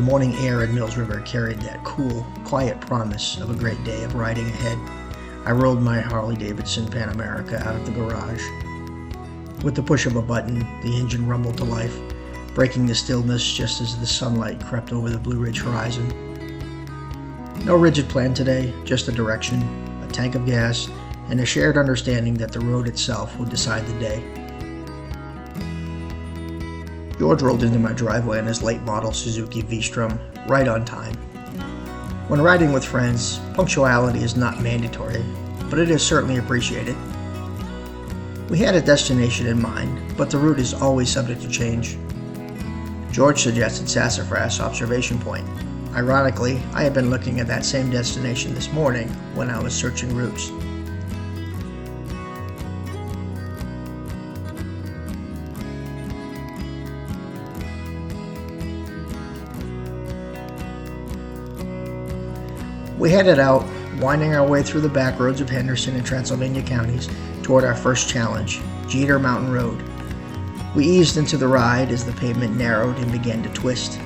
The morning air in Mills River carried that cool, quiet promise of a great day of riding ahead. I rolled my Harley-Davidson Pan America out of the garage. With the push of a button, the engine rumbled to life, breaking the stillness just as the sunlight crept over the Blue Ridge horizon. No rigid plan today, just a direction, a tank of gas, and a shared understanding that the road itself would decide the day. George rolled into my driveway in his late model Suzuki V-Strom, right on time. When riding with friends, punctuality is not mandatory, but it is certainly appreciated. We had a destination in mind, but the route is always subject to change. George suggested Sassafras observation point. Ironically, I had been looking at that same destination this morning when I was searching routes. We headed out, winding our way through the back roads of Henderson and Transylvania counties toward our first challenge, Pinnacle Mountain Rd. We eased into the ride as the pavement narrowed and began to twist.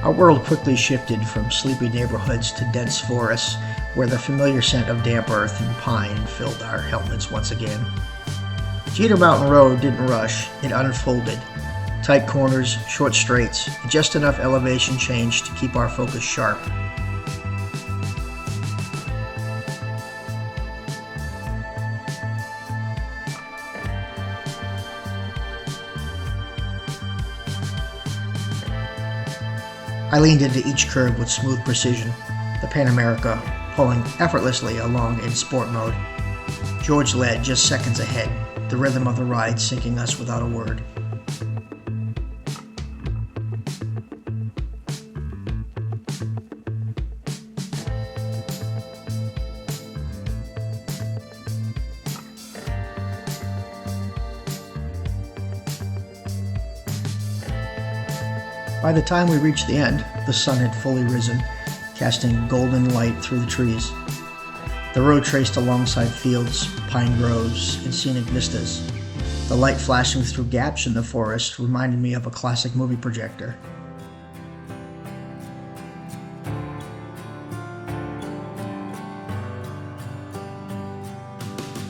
Our world quickly shifted from sleepy neighborhoods to dense forests, where the familiar scent of damp earth and pine filled our helmets once again. Pinnacle Mountain Rd didn't rush, it unfolded. Tight corners, short straights, and just enough elevation change to keep our focus sharp. I leaned into each curve with smooth precision, the Pan America pulling effortlessly along in sport mode. George led just seconds ahead, the rhythm of the ride sinking us without a word. By the time we reached the end, the sun had fully risen, casting golden light through the trees. The road traced alongside fields, pine groves, and scenic vistas. The light flashing through gaps in the forest reminded me of a classic movie projector.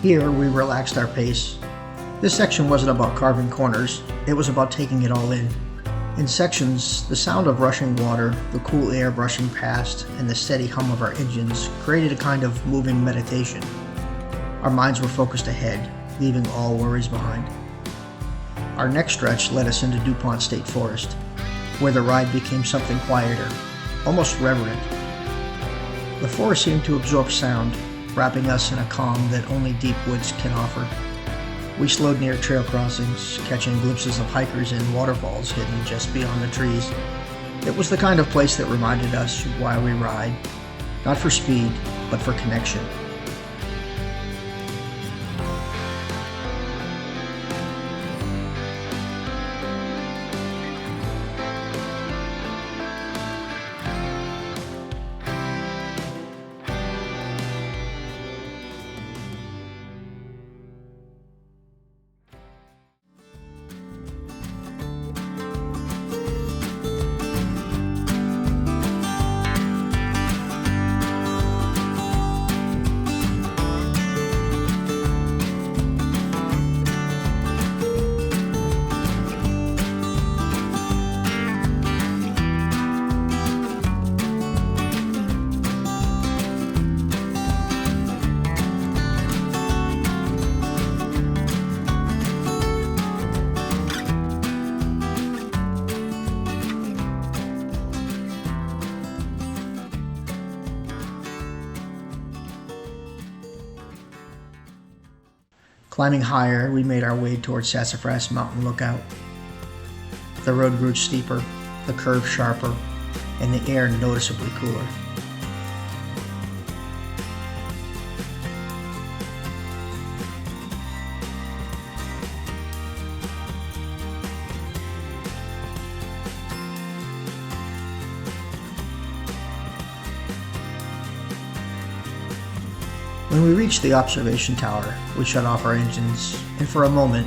Here, we relaxed our pace. This section wasn't about carving corners, it was about taking it all in. In sections, the sound of rushing water, the cool air brushing past, and the steady hum of our engines created a kind of moving meditation. Our minds were focused ahead, leaving all worries behind. Our next stretch led us into DuPont State Forest, where the ride became something quieter, almost reverent. The forest seemed to absorb sound, wrapping us in a calm that only deep woods can offer. We slowed near trail crossings, catching glimpses of hikers and waterfalls hidden just beyond the trees. It was the kind of place that reminded us why we ride, not for speed, but for connection. Climbing higher, we made our way towards Sassafras Mountain Lookout. The road grew steeper, the curve sharper, and the air noticeably cooler. When we reached the observation tower, we shut off our engines, and for a moment,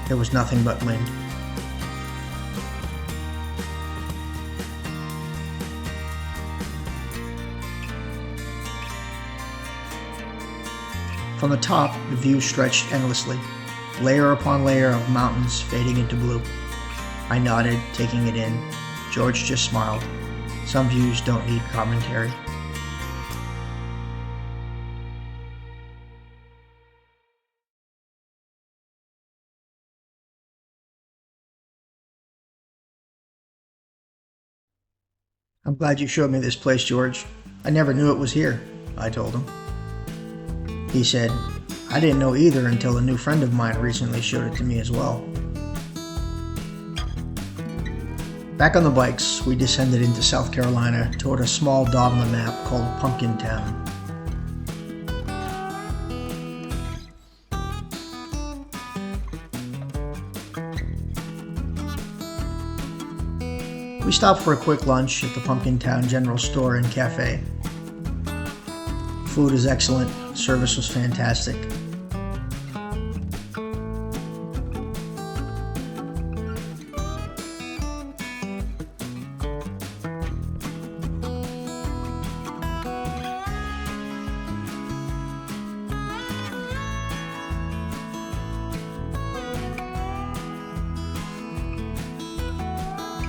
there was nothing but wind. From the top, the view stretched endlessly, layer upon layer of mountains fading into blue. I nodded, taking it in. George just smiled. Some views don't need commentary. I'm glad you showed me this place, George. I never knew it was here, I told him. He said, I didn't know either until a new friend of mine recently showed it to me as well. Back on the bikes, we descended into South Carolina toward a small dot on the map called Pumpkin Town. We stopped for a quick lunch at the Pumpkin Town General Store and Cafe. Food is excellent, service was fantastic.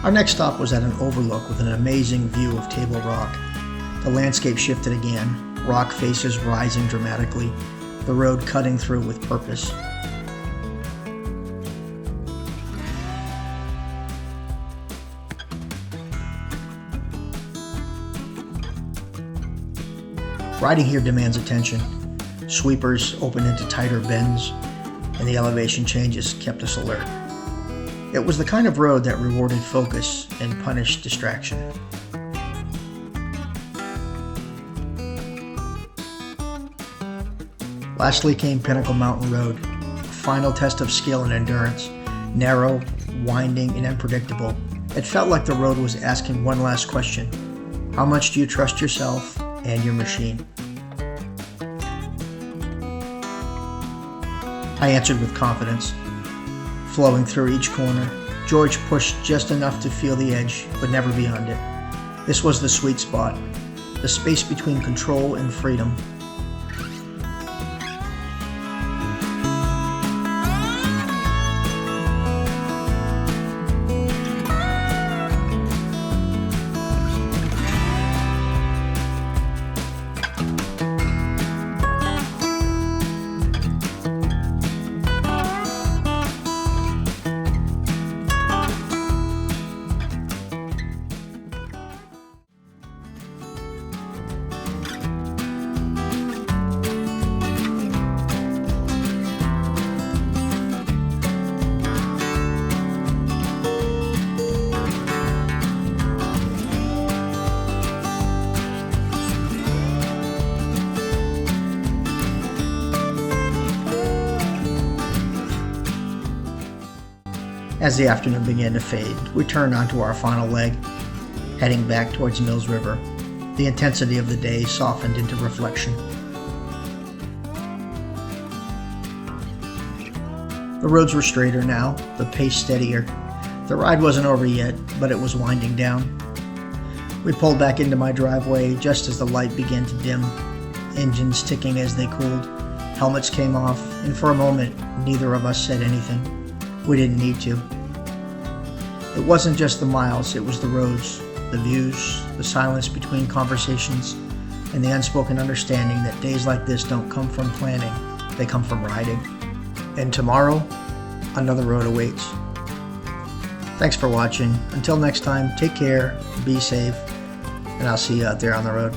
Our next stop was at an overlook with an amazing view of Table Rock. The landscape shifted again, rock faces rising dramatically, the road cutting through with purpose. Riding here demands attention. Sweepers opened into tighter bends, and the elevation changes kept us alert. It was the kind of road that rewarded focus and punished distraction. Lastly came Pinnacle Mountain Rd, a final test of skill and endurance, narrow, winding, and unpredictable. It felt like the road was asking one last question: how much do you trust yourself and your machine? I answered with confidence. Flowing through each corner, George pushed just enough to feel the edge, but never beyond it. This was the sweet spot, the space between control and freedom. As the afternoon began to fade, we turned onto our final leg, heading back towards Mills River. The intensity of the day softened into reflection. The roads were straighter now, the pace steadier. The ride wasn't over yet, but it was winding down. We pulled back into my driveway just as the light began to dim, engines ticking as they cooled. Helmets came off, and for a moment, neither of us said anything. We didn't need to. It wasn't just the miles, it was the roads, the views, the silence between conversations, and the unspoken understanding that days like this don't come from planning, they come from riding. And tomorrow, another road awaits. Thanks for watching. Until next time, take care, be safe, and I'll see you out there on the road.